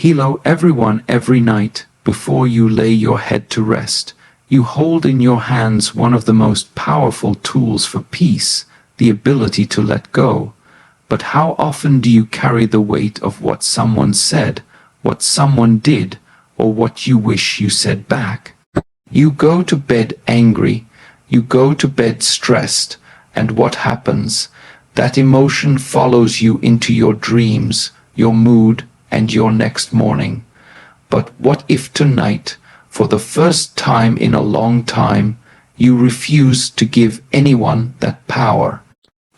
Hello everyone. Every night, before you lay your head to rest, you hold in your hands one of the most powerful tools for peace, the ability to let go. But how often do you carry the weight of what someone said, what someone did, or what you wish you said back? You go to bed angry, you go to bed stressed, and what happens? That emotion follows you into your dreams, your mood, and your next morning. But what if tonight, for the first time in a long time, you refuse to give anyone that power?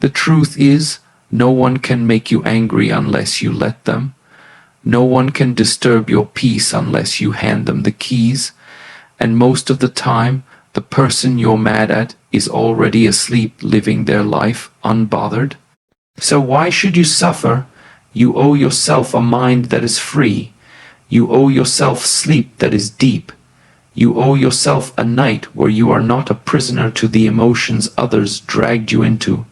The truth is, no one can make you angry unless you let them. No one can disturb your peace unless you hand them the keys. And most of the time, the person you're mad at is already asleep, living their life unbothered. So why should you suffer? You owe yourself a mind that is free. You owe yourself sleep that is deep. You owe yourself a night where you are not a prisoner to the emotions others dragged you into.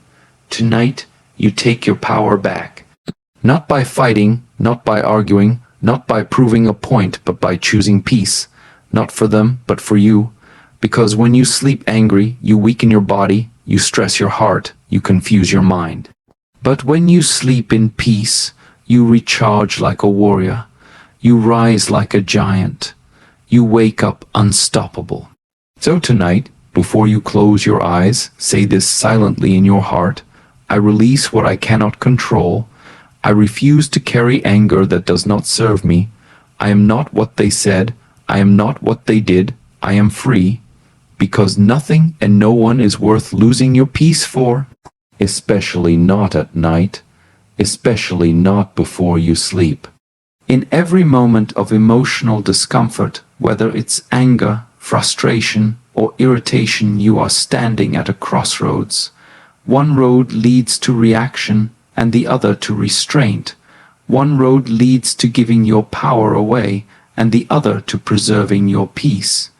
Tonight, you take your power back. Not by fighting, not by arguing, not by proving a point, but by choosing peace. Not for them, but for you. Because when you sleep angry, you weaken your body, you stress your heart, you confuse your mind. But when you sleep in peace, you recharge like a warrior. You rise like a giant. You wake up unstoppable. So tonight, before you close your eyes, say this silently in your heart. I release what I cannot control. I refuse to carry anger that does not serve me. I am not what they said. I am not what they did. I am free. Because nothing and no one is worth losing your peace for. Especially not at night, especially not before you sleep. In every moment of emotional discomfort, whether it's anger, frustration, or irritation, you are standing at a crossroads. One road leads to reaction and the other to restraint. One road leads to giving your power away and the other to preserving your peace.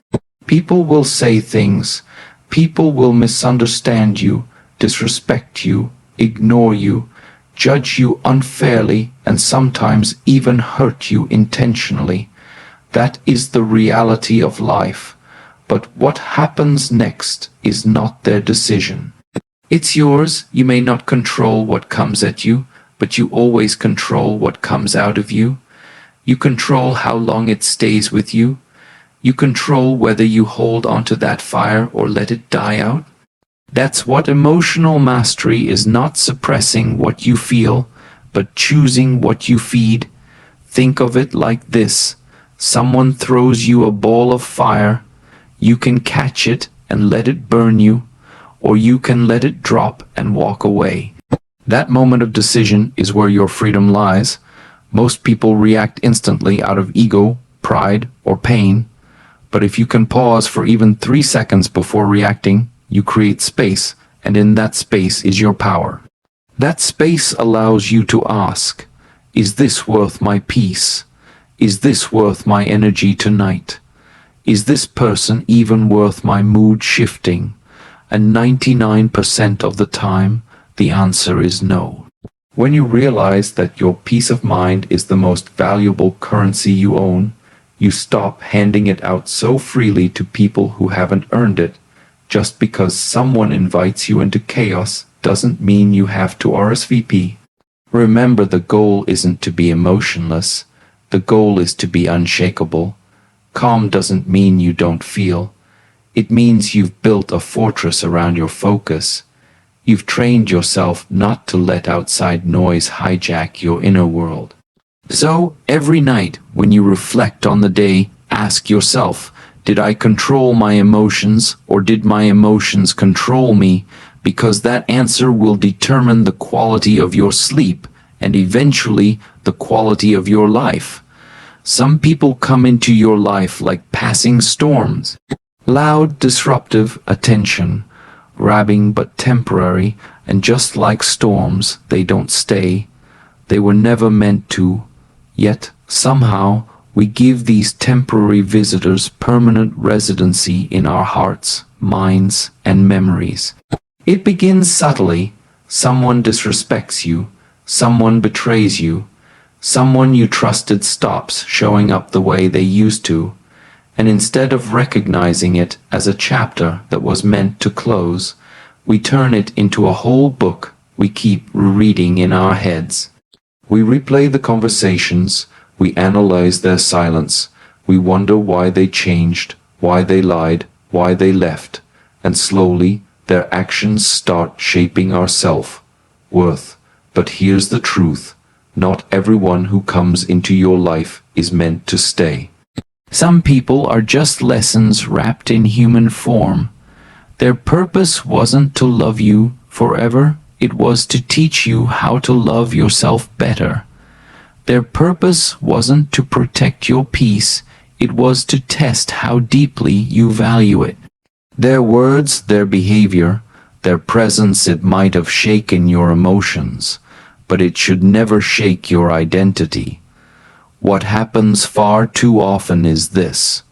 People will say things, people will misunderstand you, disrespect you, ignore you, judge you unfairly, and sometimes even hurt you intentionally. That is the reality of life. But what happens next is not their decision. It's yours. You may not control what comes at you, but you always control what comes out of you. You control how long it stays with you. You control whether you hold onto that fire or let it die out. That's what emotional mastery is, not suppressing what you feel, but choosing what you feed. Think of it like this. Someone throws you a ball of fire. You can catch it and let it burn you, or you can let it drop and walk away. That moment of decision is where your freedom lies. Most people react instantly out of ego, pride, or pain. But if you can pause for even 3 seconds before reacting, you create space, and in that space is your power. That space allows you to ask, is this worth my peace? Is this worth my energy tonight? Is this person even worth my mood shifting? And 99% of the time, the answer is no. When you realize that your peace of mind is the most valuable currency you own, you stop handing it out so freely to people who haven't earned it. Just because someone invites you into chaos doesn't mean you have to RSVP. Remember, the goal isn't to be emotionless. The goal is to be unshakable. Calm doesn't mean you don't feel. It means you've built a fortress around your focus. You've trained yourself not to let outside noise hijack your inner world. So, every night when you reflect on the day, ask yourself, did I control my emotions, or did my emotions control me? Because that answer will determine the quality of your sleep and eventually the quality of your life. Some people come into your life like passing storms. Loud, disruptive attention, grabbing but temporary, and just like storms, they don't stay. They were never meant to. Yet, somehow, we give these temporary visitors permanent residency in our hearts, minds, and memories. It begins subtly. Someone disrespects you. Someone betrays you. Someone you trusted stops showing up the way they used to, and instead of recognizing it as a chapter that was meant to close, we turn it into a whole book we keep rereading in our heads. We replay the conversations, we analyze their silence, we wonder why they changed, why they lied, why they left, and slowly their actions start shaping our self-worth. But here's the truth. Not everyone who comes into your life is meant to stay. Some people are just lessons wrapped in human form. Their purpose wasn't to love you forever, it was to teach you how to love yourself better. Their purpose wasn't to protect your peace, it was to test how deeply you value it. Their words, their behavior, their presence, it might have shaken your emotions, but it should never shake your identity. What happens far too often is this.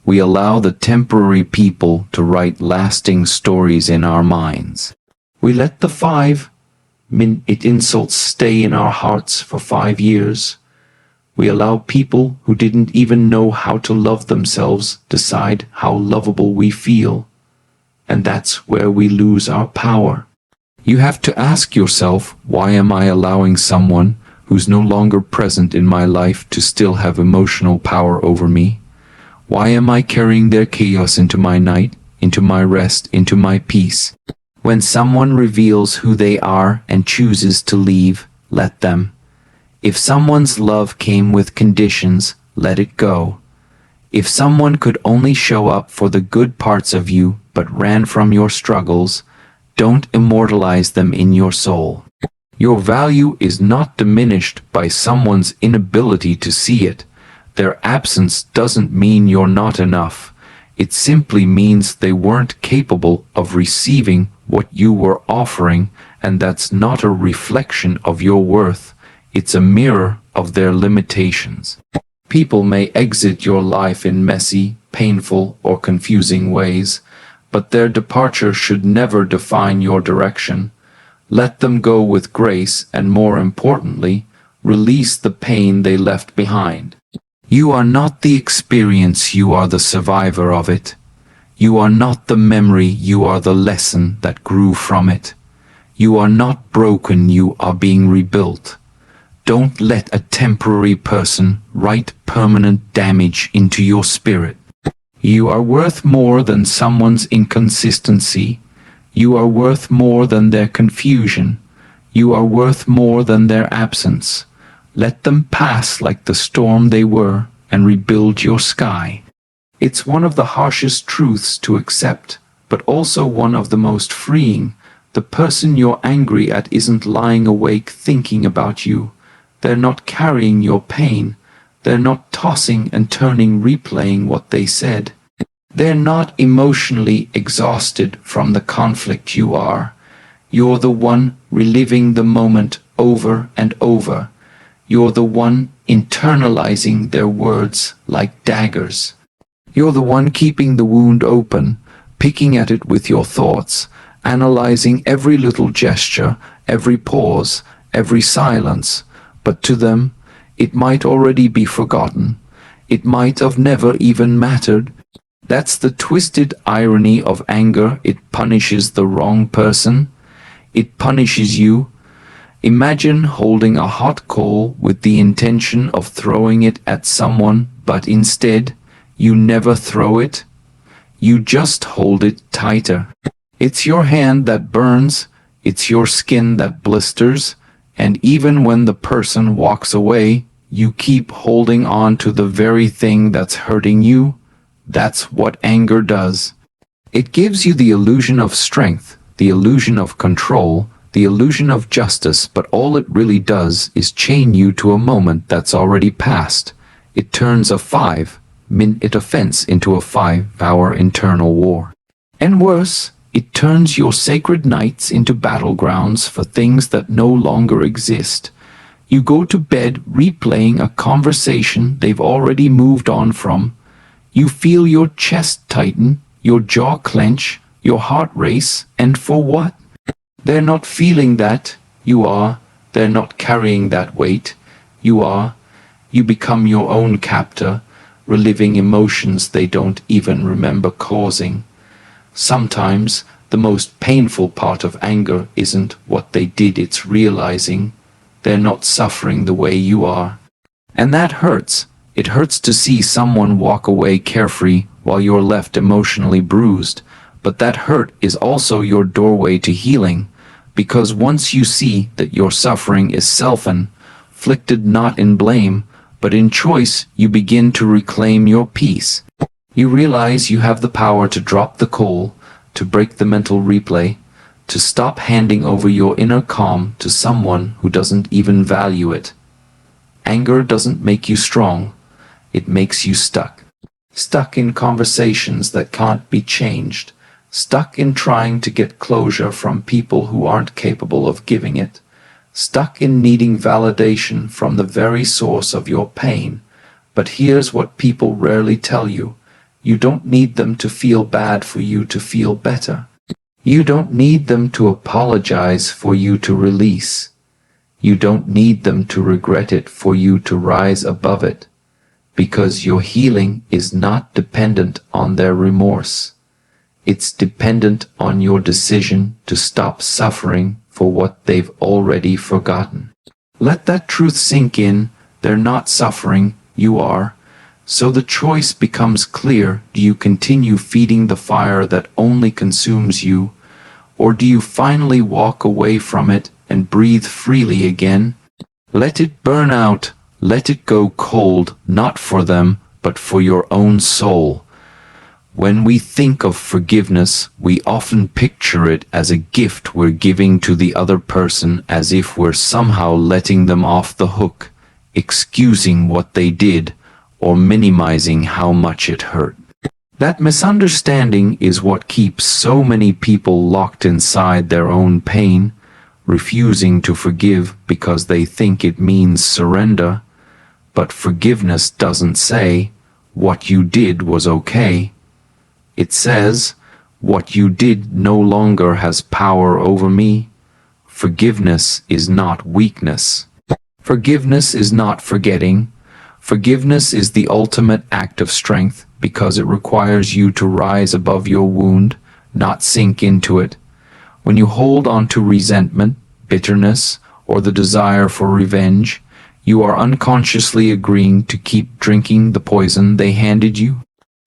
We allow the temporary people to write lasting stories in our minds. We let the 5-minute insults stay in our hearts for 5 years. We allow people who didn't even know how to love themselves decide how lovable we feel. And that's where we lose our power. You have to ask yourself, why am I allowing someone who's no longer present in my life to still have emotional power over me? Why am I carrying their chaos into my night, into my rest, into my peace? When someone reveals who they are and chooses to leave, let them. If someone's love came with conditions, let it go. If someone could only show up for the good parts of you but ran from your struggles, don't immortalize them in your soul. Your value is not diminished by someone's inability to see it. Their absence doesn't mean you're not enough. It simply means they weren't capable of receiving what you were offering, and that's not a reflection of your worth. It's a mirror of their limitations. People may exit your life in messy, painful, or confusing ways, but their departure should never define your direction. Let them go with grace and, more importantly, release the pain they left behind. You are not the experience, you are the survivor of it. You are not the memory, you are the lesson that grew from it. You are not broken, you are being rebuilt. Don't let a temporary person write permanent damage into your spirit. You are worth more than someone's inconsistency. You are worth more than their confusion. You are worth more than their absence. Let them pass like the storm they were and rebuild your sky. It's one of the harshest truths to accept, but also one of the most freeing. The person you're angry at isn't lying awake thinking about you. They're not carrying your pain. They're not tossing and turning, replaying what they said. They're not emotionally exhausted from the conflict you are. You're the one reliving the moment over and over. You're the one internalizing their words like daggers. You're the one keeping the wound open, picking at it with your thoughts, analyzing every little gesture, every pause, every silence. But to them, it might already be forgotten. It might have never even mattered. That's the twisted irony of anger. It punishes the wrong person. It punishes you. Imagine holding a hot coal with the intention of throwing it at someone, but instead, you never throw it. You just hold it tighter. It's your hand that burns. It's your skin that blisters. And even when the person walks away, you keep holding on to the very thing that's hurting you. That's what anger does. It gives you the illusion of strength, the illusion of control, the illusion of justice, but all it really does is chain you to a moment that's already passed. It turns a 5-minute offense into a 5-hour internal war. And worse, it turns your sacred nights into battlegrounds for things that no longer exist. You go to bed replaying a conversation they've already moved on from. You feel your chest tighten, your jaw clench, your heart race, and for what? They're not feeling that, you are. They're not carrying that weight. You become your own captor, reliving emotions they don't even remember causing. Sometimes the most painful part of anger isn't what they did, it's realizing they're not suffering the way you are. And that hurts. It hurts to see someone walk away carefree while you're left emotionally bruised. But that hurt is also your doorway to healing, because once you see that your suffering is self-inflicted, not in blame, but in choice, you begin to reclaim your peace. You realize you have the power to drop the coal, to break the mental replay, to stop handing over your inner calm to someone who doesn't even value it. Anger doesn't make you strong, it makes you stuck. Stuck in conversations that can't be changed. Stuck in trying to get closure from people who aren't capable of giving it. Stuck in needing validation from the very source of your pain. But here's what people rarely tell you. You don't need them to feel bad for you to feel better. You don't need them to apologize for you to release. You don't need them to regret it for you to rise above it. Because your healing is not dependent on their remorse. It's dependent on your decision to stop suffering for what they've already forgotten. Let that truth sink in. They're not suffering, you are. So the choice becomes clear. Do you continue feeding the fire that only consumes you? Or do you finally walk away from it and breathe freely again? Let it burn out. Let it go cold, not for them, but for your own soul. When we think of forgiveness, we often picture it as a gift we're giving to the other person, as if we're somehow letting them off the hook, excusing what they did, or minimizing how much it hurt. That misunderstanding is what keeps so many people locked inside their own pain, refusing to forgive because they think it means surrender. But forgiveness doesn't say, what you did was okay. It says, what you did no longer has power over me. Forgiveness is not weakness. Forgiveness is not forgetting. Forgiveness is the ultimate act of strength, because it requires you to rise above your wound, not sink into it. When you hold on to resentment, bitterness, or the desire for revenge, you are unconsciously agreeing to keep drinking the poison they handed you.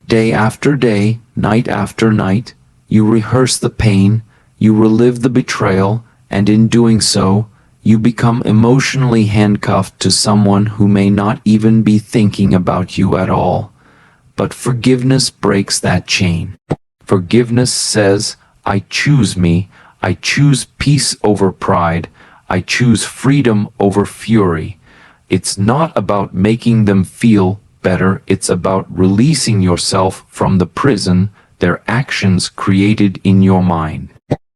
Day after day, night after night, you rehearse the pain, you relive the betrayal, and in doing so, you become emotionally handcuffed to someone who may not even be thinking about you at all. But forgiveness breaks that chain. Forgiveness says, I choose me, I choose peace over pride, I choose freedom over fury. It's not about making them feel better, it's about releasing yourself from the prison their actions created in your mind.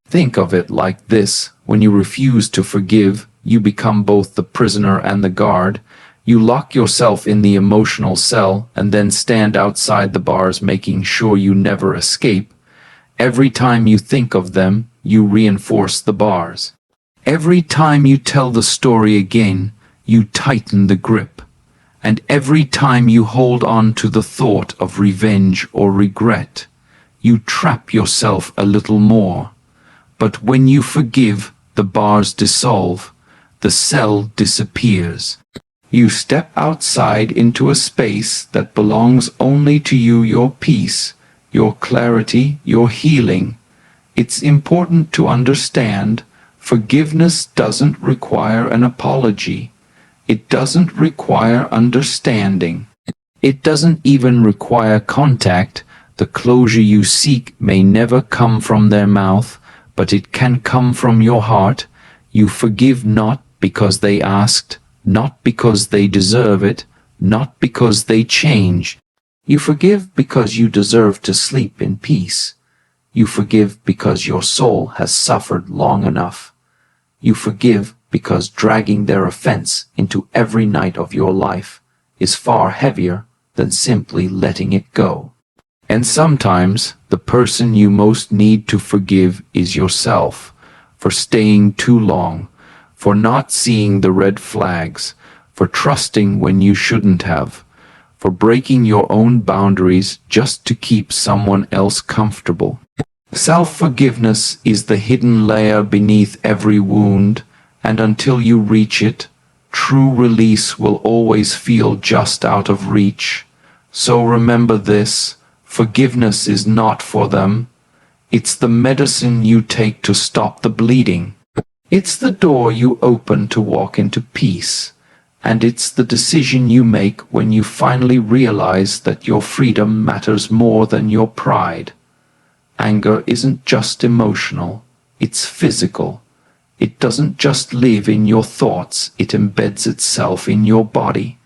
Think of it like this: when you refuse to forgive, you become both the prisoner and the guard. You lock yourself in the emotional cell and then stand outside the bars making sure you never escape. Every time you think of them, you reinforce the bars. Every time you tell the story again, you tighten the grip. And every time you hold on to the thought of revenge or regret, you trap yourself a little more. But when you forgive, the bars dissolve, the cell disappears. You step outside into a space that belongs only to you, your peace, your clarity, your healing. It's important to understand, forgiveness doesn't require an apology. It doesn't require understanding. It doesn't even require contact. The closure you seek may never come from their mouth, but it can come from your heart. You forgive not because they asked, not because they deserve it, not because they change. You forgive because you deserve to sleep in peace. You forgive because your soul has suffered long enough. You forgive because dragging their offense into every night of your life is far heavier than simply letting it go. And sometimes the person you most need to forgive is yourself, for staying too long, for not seeing the red flags, for trusting when you shouldn't have, for breaking your own boundaries just to keep someone else comfortable. Self-forgiveness is the hidden layer beneath every wound, and until you reach it, true release will always feel just out of reach. So remember this, forgiveness is not for them. It's the medicine you take to stop the bleeding. It's the door you open to walk into peace. And it's the decision you make when you finally realize that your freedom matters more than your pride. Anger isn't just emotional, it's physical. It doesn't just live in your thoughts, it embeds itself in your body.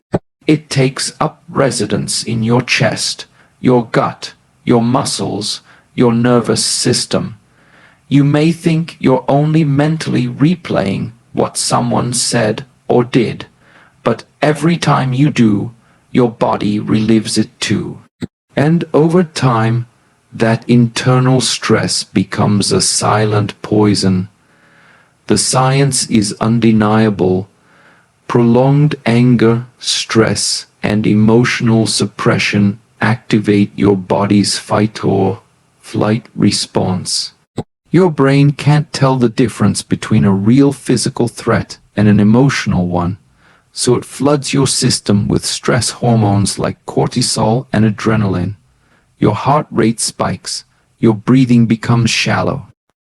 It takes up residence in your chest, your gut, your muscles, your nervous system. You may think you're only mentally replaying what someone said or did, but every time you do, your body relives it too. And over time, that internal stress becomes a silent poison. The science is undeniable. Prolonged anger, stress, and emotional suppression activate your body's fight or flight response. Your brain can't tell the difference between a real physical threat and an emotional one, so it floods your system with stress hormones like cortisol and adrenaline. Your heart rate spikes, your breathing becomes shallow,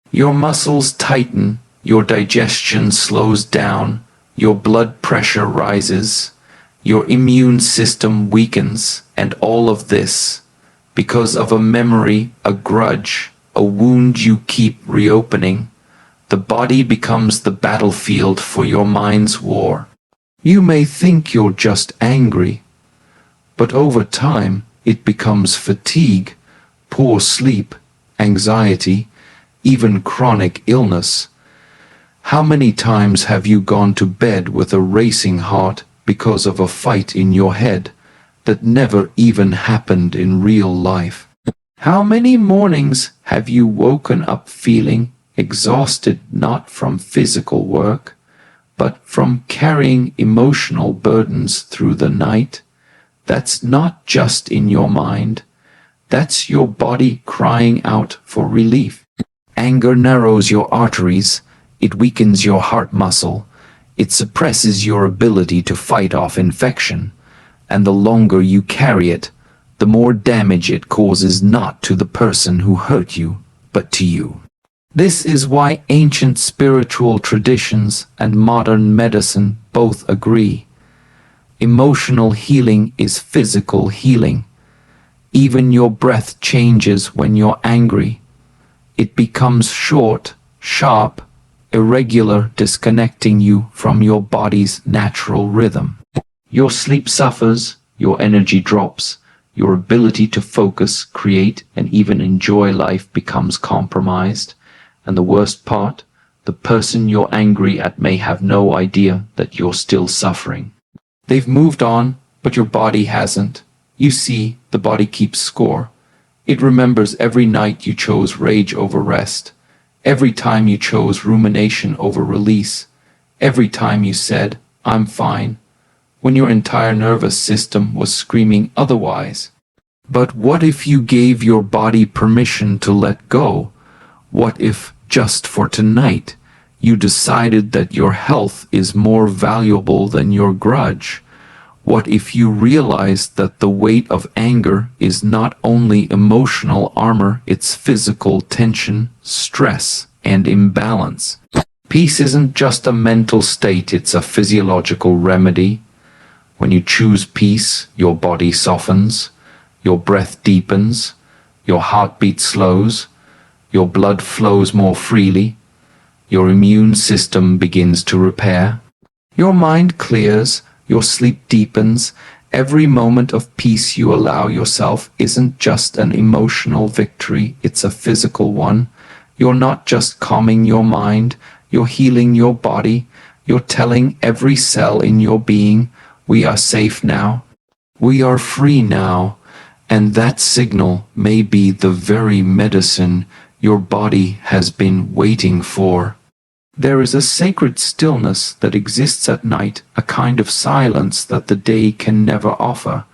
your muscles tighten, your digestion slows down, your blood pressure rises, your immune system weakens, and all of this because of a memory, a grudge, a wound you keep reopening. The body becomes the battlefield for your mind's war. You may think you're just angry, but over time it becomes fatigue, poor sleep, anxiety, even chronic illness. How many times have you gone to bed with a racing heart because of a fight in your head that never even happened in real life? How many mornings have you woken up feeling exhausted not from physical work, but from carrying emotional burdens through the night? That's not just in your mind. That's your body crying out for relief. Anger narrows your arteries. It weakens your heart muscle. It suppresses your ability to fight off infection. And the longer you carry it, the more damage it causes not to the person who hurt you, but to you. This is why ancient spiritual traditions and modern medicine both agree. Emotional healing is physical healing. Even your breath changes when you're angry. It becomes short, sharp, irregular, disconnecting you from your body's natural rhythm. Your sleep suffers, your energy drops, your ability to focus, create, and even enjoy life becomes compromised. And the worst part, the person you're angry at may have no idea that you're still suffering. They've moved on, but your body hasn't. You see, the body keeps score. It remembers every night you chose rage over rest, every time you chose rumination over release, every time you said, "I'm fine," when your entire nervous system was screaming otherwise. But what if you gave your body permission to let go? What if, just for tonight, you decided that your health is more valuable than your grudge? What if you realized that the weight of anger is not only emotional armor, it's physical tension, stress, and imbalance? Peace isn't just a mental state, it's a physiological remedy. When you choose peace, your body softens, your breath deepens, your heartbeat slows, your blood flows more freely, your immune system begins to repair, your mind clears, your sleep deepens. Every moment of peace you allow yourself isn't just an emotional victory, it's a physical one. You're not just calming your mind, you're healing your body, you're telling every cell in your being, we are safe now, we are free now, and that signal may be the very medicine your body has been waiting for. There is a sacred stillness that exists at night, a kind of silence that the day can never offer.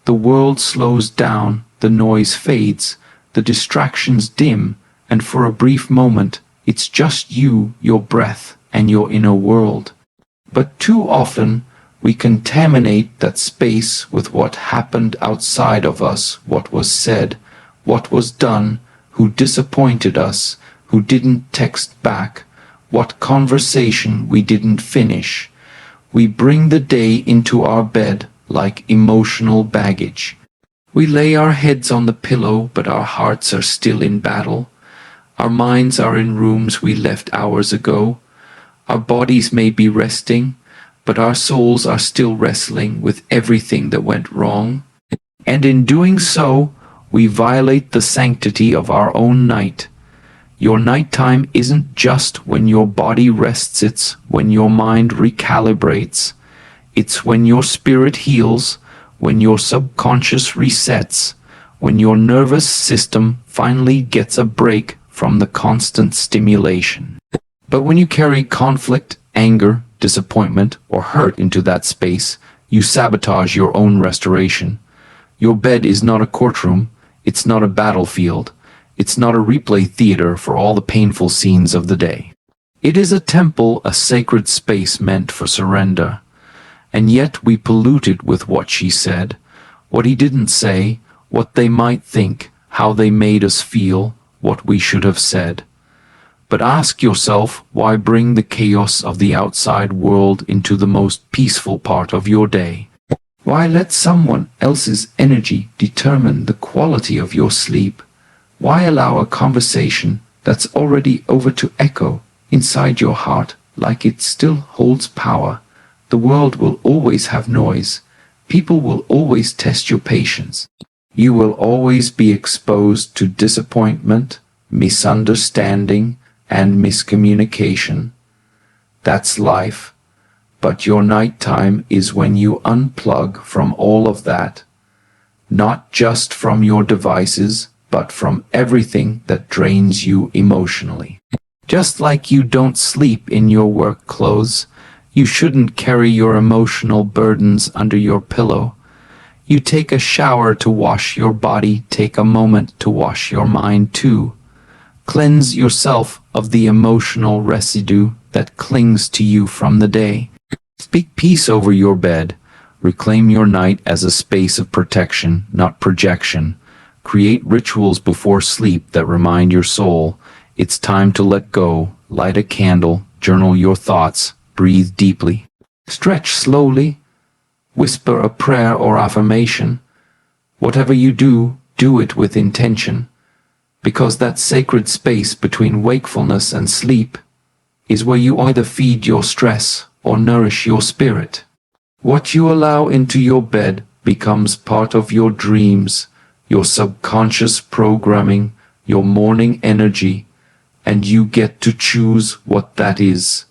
The world slows down, the noise fades, the distractions dim, and for a brief moment, it's just you, your breath, and your inner world. But too often, we contaminate that space with what happened outside of us, what was said, what was done, who disappointed us, who didn't text back, what conversation we didn't finish. We bring the day into our bed like emotional baggage. We lay our heads on the pillow, but our hearts are still in battle. Our minds are in rooms we left hours ago. Our bodies may be resting, but our souls are still wrestling with everything that went wrong. And in doing so, we violate the sanctity of our own night. Your nighttime isn't just when your body rests, it's when your mind recalibrates. It's when your spirit heals, when your subconscious resets, when your nervous system finally gets a break from the constant stimulation. But when you carry conflict, anger, disappointment, or hurt into that space, you sabotage your own restoration. Your bed is not a courtroom, it's not a battlefield, it's not a replay theater for all the painful scenes of the day. It is a temple, a sacred space meant for surrender. And yet we pollute it with what she said, what he didn't say, what they might think, how they made us feel, what we should have said. But ask yourself, why bring the chaos of the outside world into the most peaceful part of your day? Why let someone else's energy determine the quality of your sleep? Why allow a conversation that's already over to echo inside your heart like it still holds power? The world will always have noise. People will always test your patience. You will always be exposed to disappointment, misunderstanding, and miscommunication. That's life. But your nighttime is when you unplug from all of that. Not just from your devices, but from everything that drains you emotionally. Just like you don't sleep in your work clothes, you shouldn't carry your emotional burdens under your pillow. You take a shower to wash your body, take a moment to wash your mind too. Cleanse yourself of the emotional residue that clings to you from the day. Speak peace over your bed. Reclaim your night as a space of protection, not projection. Create rituals before sleep that remind your soul it's time to let go. Light a candle, journal your thoughts, breathe deeply. Stretch slowly. Whisper a prayer or affirmation. Whatever you do, do it with intention. Because that sacred space between wakefulness and sleep is where you either feed your stress or nourish your spirit. What you allow into your bed becomes part of your dreams, your subconscious programming, your morning energy, and you get to choose what that is.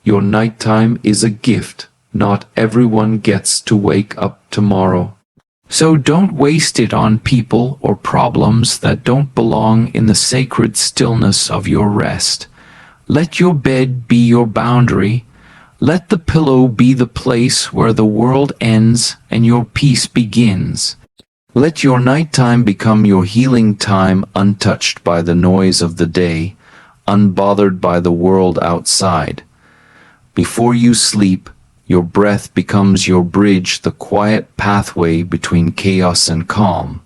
Your nighttime is a gift. Not everyone gets to wake up tomorrow. So don't waste it on people or problems that don't belong in the sacred stillness of your rest. Let your bed be your boundary. Let the pillow be the place where the world ends and your peace begins. Let your nighttime become your healing time, untouched by the noise of the day, unbothered by the world outside. Before you sleep, your breath becomes your bridge, the quiet pathway between chaos and calm,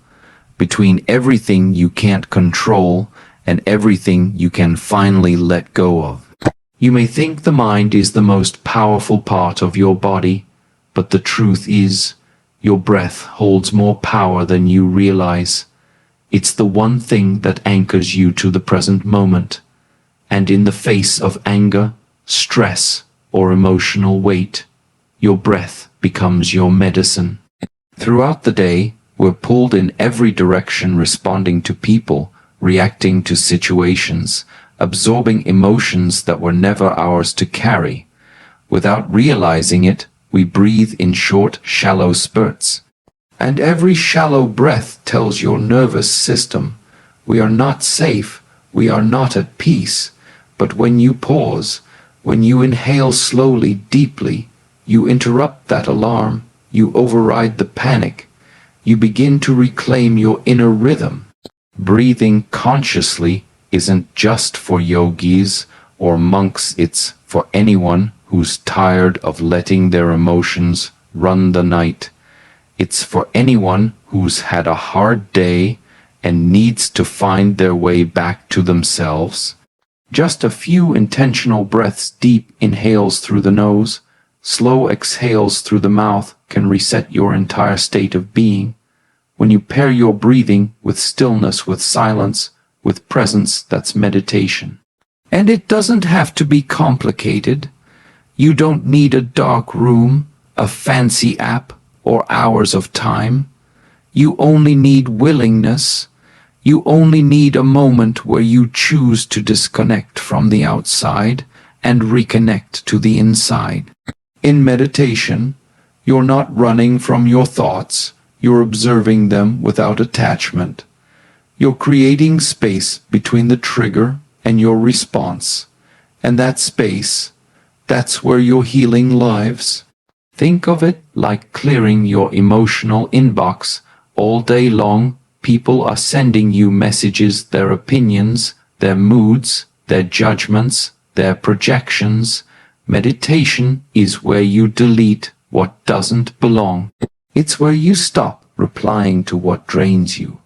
between everything you can't control and everything you can finally let go of. You may think the mind is the most powerful part of your body, but the truth is, your breath holds more power than you realize. It's the one thing that anchors you to the present moment. And in the face of anger, stress, or emotional weight, your breath becomes your medicine. Throughout the day, we're pulled in every direction, responding to people, reacting to situations, absorbing emotions that were never ours to carry. Without realizing it, we breathe in short, shallow spurts. And every shallow breath tells your nervous system, we are not safe, we are not at peace. But when you pause, When you inhale slowly, deeply, you interrupt that alarm, you override the panic, you begin to reclaim your inner rhythm. Breathing consciously isn't just for yogis or monks, it's for anyone who's tired of letting their emotions run the night. It's for anyone who's had a hard day and needs to find their way back to themselves. Just a few intentional breaths, deep inhales through the nose, slow exhales through the mouth, can reset your entire state of being. When you pair your breathing with stillness, with silence, with presence, that's meditation. And it doesn't have to be complicated. You don't need a dark room, a fancy app, or hours of time. You only need willingness. You only need a moment where you choose to disconnect from the outside and reconnect to the inside. In meditation, you're not running from your thoughts. You're observing them without attachment. You're creating space between the trigger and your response. And that space, that's where your healing lives. Think of it like clearing your emotional inbox. All day long, people are sending you messages, their opinions, their moods, their judgments, their projections. Meditation is where you delete what doesn't belong. It's where you stop replying to what drains you.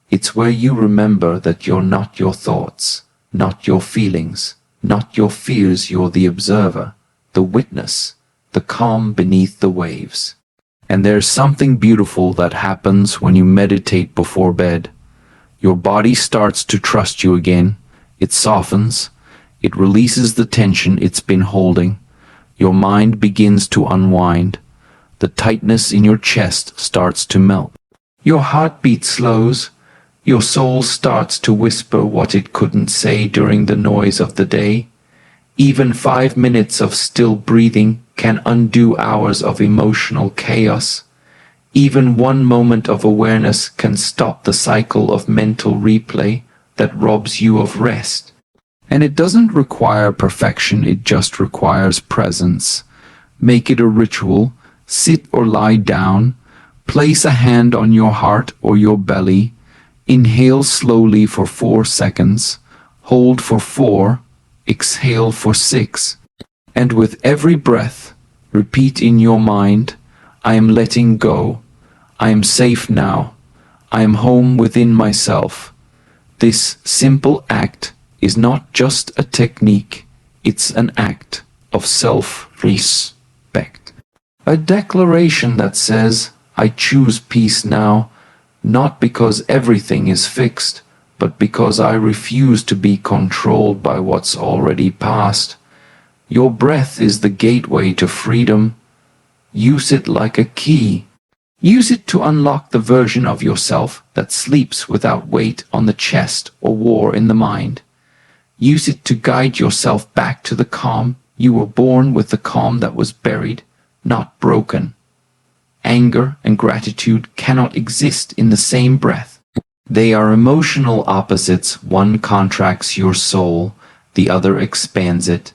It's where you remember that you're not your thoughts, not your feelings, not your fears. You're the observer, the witness, the calm beneath the waves. And there's something beautiful that happens when you meditate before bed. Your body starts to trust you again. It softens. It releases the tension it's been holding. Your mind begins to unwind. The tightness in your chest starts to melt. Your heartbeat slows. Your soul starts to whisper what it couldn't say during the noise of the day. Even 5 minutes of still breathing can undo hours of emotional chaos. Even one moment of awareness can stop the cycle of mental replay that robs you of rest. And it doesn't require perfection, it just requires presence. Make it a ritual. Sit or lie down. Place a hand on your heart or your belly. Inhale slowly for 4 seconds. Hold for 4. Exhale for 6. And with every breath, repeat in your mind, I am letting go. I am safe now. I am home within myself. This simple act is not just a technique, it's an act of self-respect. A declaration that says, I choose peace now, not because everything is fixed, but because I refuse to be controlled by what's already past. Your breath is the gateway to freedom. Use it like a key. Use it to unlock the version of yourself that sleeps without weight on the chest or war in the mind. Use it to guide yourself back to the calm. You were born with the calm that was buried, not broken. Anger and gratitude cannot exist in the same breath. They are emotional opposites. One contracts your soul, the other expands it.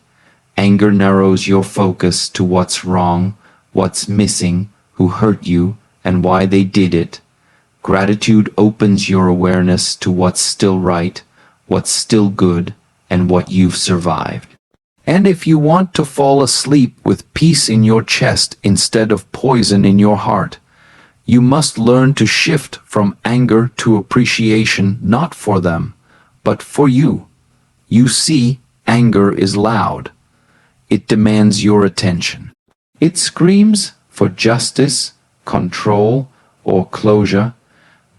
Anger narrows your focus to what's wrong, what's missing, who hurt you, and why they did it. Gratitude opens your awareness to what's still right, what's still good, and what you've survived. And if you want to fall asleep with peace in your chest instead of poison in your heart, you must learn to shift from anger to appreciation, not for them, but for you. You see, anger is loud. It demands your attention. It screams for justice, control, or closure,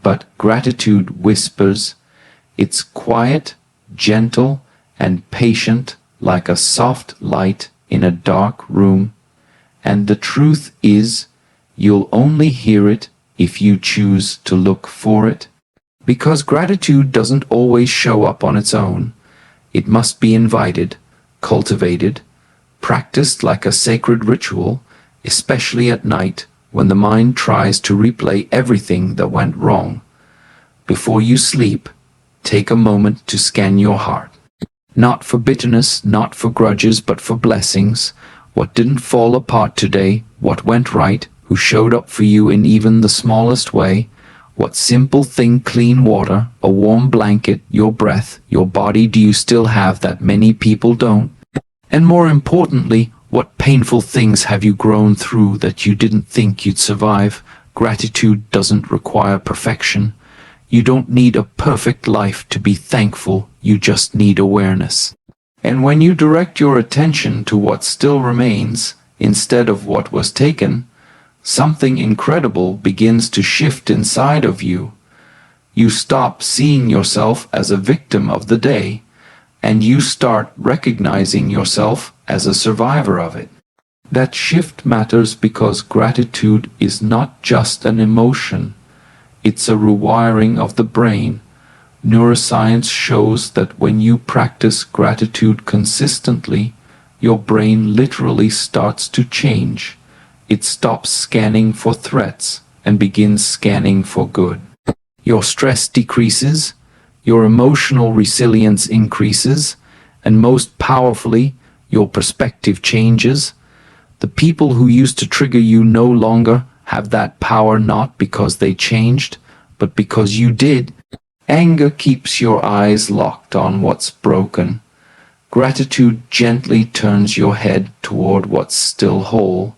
but gratitude whispers. It's quiet, gentle, and patient, like a soft light in a dark room. And the truth is, you'll only hear it if you choose to look for it. Because gratitude doesn't always show up on its own. It must be invited, cultivated, practiced like a sacred ritual, especially at night when the mind tries to replay everything that went wrong. Before you sleep, take a moment to scan your heart. Not for bitterness, not for grudges, but for blessings. What didn't fall apart today, what went right, who showed up for you in even the smallest way. What simple thing, clean water, a warm blanket, your breath, your body do you still have that many people don't? And more importantly, what painful things have you grown through that you didn't think you'd survive? Gratitude doesn't require perfection. You don't need a perfect life to be thankful, you just need awareness. And when you direct your attention to what still remains, instead of what was taken, something incredible begins to shift inside of you. You stop seeing yourself as a victim of the day, and you start recognizing yourself as a survivor of it. That shift matters because gratitude is not just an emotion, it's a rewiring of the brain. Neuroscience shows that when you practice gratitude consistently, your brain literally starts to change. It stops scanning for threats and begins scanning for good. Your stress decreases, your emotional resilience increases, and most powerfully, your perspective changes. The people who used to trigger you no longer have that power, not because they changed, but because you did. Anger keeps your eyes locked on what's broken. Gratitude gently turns your head toward what's still whole.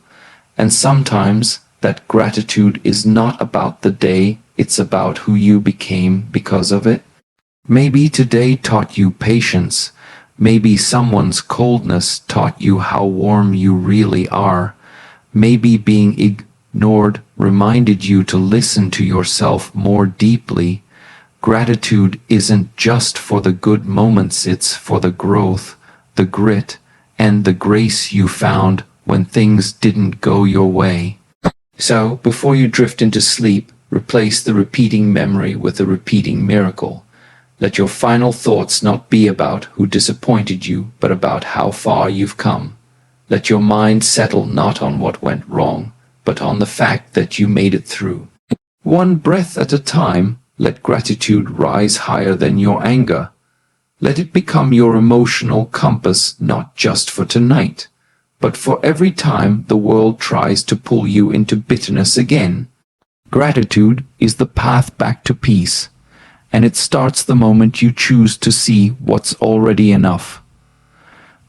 And sometimes that gratitude is not about the day, it's about who you became because of it. Maybe today taught you patience. Maybe someone's coldness taught you how warm you really are. Maybe being ignored reminded you to listen to yourself more deeply. Gratitude isn't just for the good moments, it's for the growth, the grit, and the grace you found when things didn't go your way. So, before you drift into sleep, replace the repeating memory with a repeating miracle. Let your final thoughts not be about who disappointed you, but about how far you've come. Let your mind settle not on what went wrong, but on the fact that you made it through. One breath at a time, let gratitude rise higher than your anger. Let it become your emotional compass, not just for tonight, but for every time the world tries to pull you into bitterness again. Gratitude is the path back to peace, and it starts the moment you choose to see what's already enough.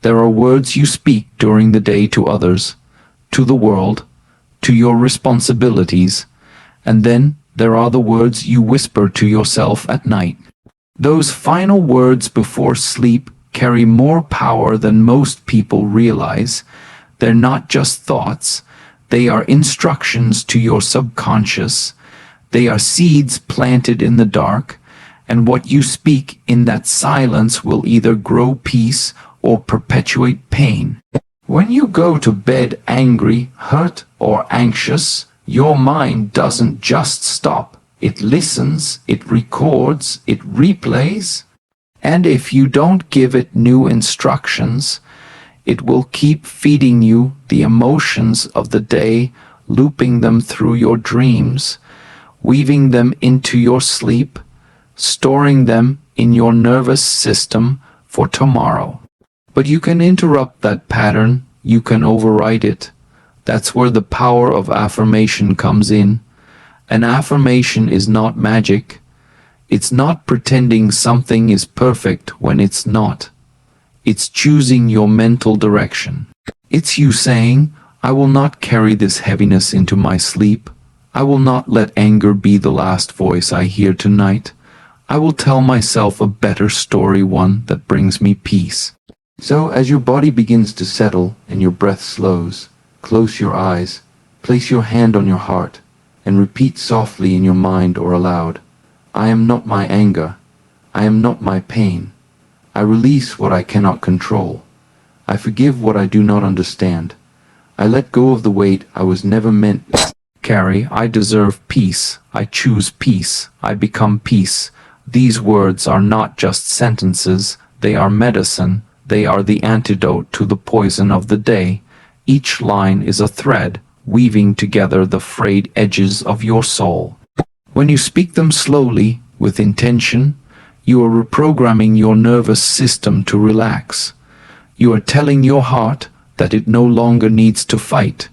There are words you speak during the day to others, to the world, to your responsibilities, and then there are the words you whisper to yourself at night. Those final words before sleep carry more power than most people realize. They're not just thoughts, they are instructions to your subconscious. They are seeds planted in the dark, and what you speak in that silence will either grow peace or perpetuate pain. When you go to bed angry, hurt, or anxious, your mind doesn't just stop. It listens, it records, it replays. And if you don't give it new instructions, it will keep feeding you the emotions of the day, looping them through your dreams, weaving them into your sleep, storing them in your nervous system for tomorrow. But you can interrupt that pattern, you can override it. That's where the power of affirmation comes in. An affirmation is not magic. It's not pretending something is perfect when it's not. It's choosing your mental direction. It's you saying, I will not carry this heaviness into my sleep. I will not let anger be the last voice I hear tonight. I will tell myself a better story, one that brings me peace. So as your body begins to settle and your breath slows, close your eyes, place your hand on your heart, and repeat softly in your mind or aloud, I am not my anger. I am not my pain. I release what I cannot control. I forgive what I do not understand. I let go of the weight I was never meant to carry. I deserve peace. I choose peace. I become peace. These words are not just sentences. They are medicine. They are the antidote to the poison of the day. Each line is a thread, weaving together the frayed edges of your soul. When you speak them slowly, with intention, You are reprogramming your nervous system to relax. You are telling your heart that it no longer needs to fight.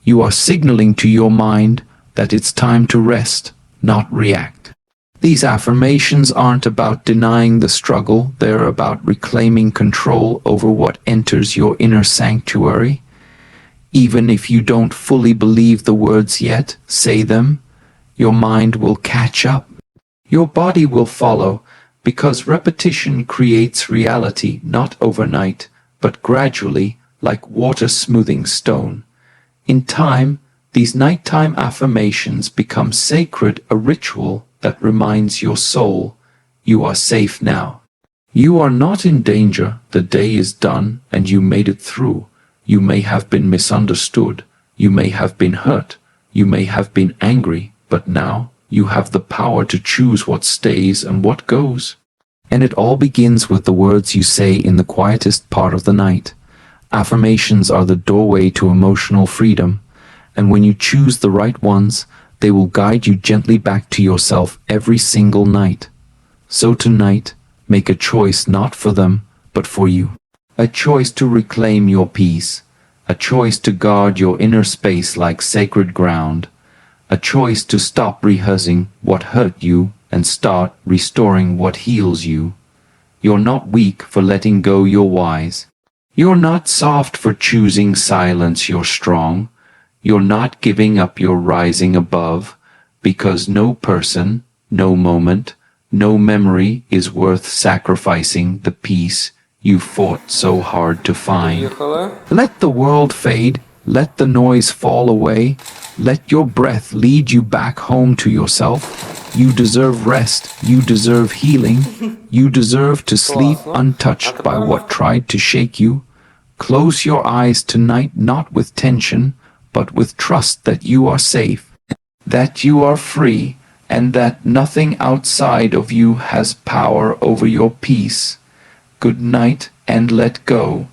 You are signaling to your mind that it's time to rest, not react. These affirmations aren't about denying the struggle, they're about reclaiming control over what enters your inner sanctuary. Even if you don't fully believe the words yet, say them. Your mind will catch up. Your body will follow, because repetition creates reality not overnight, but gradually, like water smoothing stone. In time, these nighttime affirmations become sacred, a ritual that reminds your soul, you are safe now. You are not in danger, the day is done, and you made it through. You may have been misunderstood, you may have been hurt, you may have been angry, but now you have the power to choose what stays and what goes. And it all begins with the words you say in the quietest part of the night. Affirmations are the doorway to emotional freedom, and when you choose the right ones, they will guide you gently back to yourself every single night. So tonight, make a choice not for them, but for you. A choice to reclaim your peace, a choice to guard your inner space like sacred ground, a choice to stop rehearsing what hurt you and start restoring what heals you. You're not weak for letting go, you're wise. You're not soft for choosing silence, you're strong. You're not giving up, you're rising above, because no person, no moment, no memory is worth sacrificing the peace you fought so hard to find. Let the world fade, let the noise fall away, let your breath lead you back home to yourself. You deserve rest, you deserve healing, you deserve to sleep untouched by what tried to shake you. Close your eyes tonight, not with tension, but with trust that you are safe, that you are free, and that nothing outside of you has power over your peace. Good night and let go.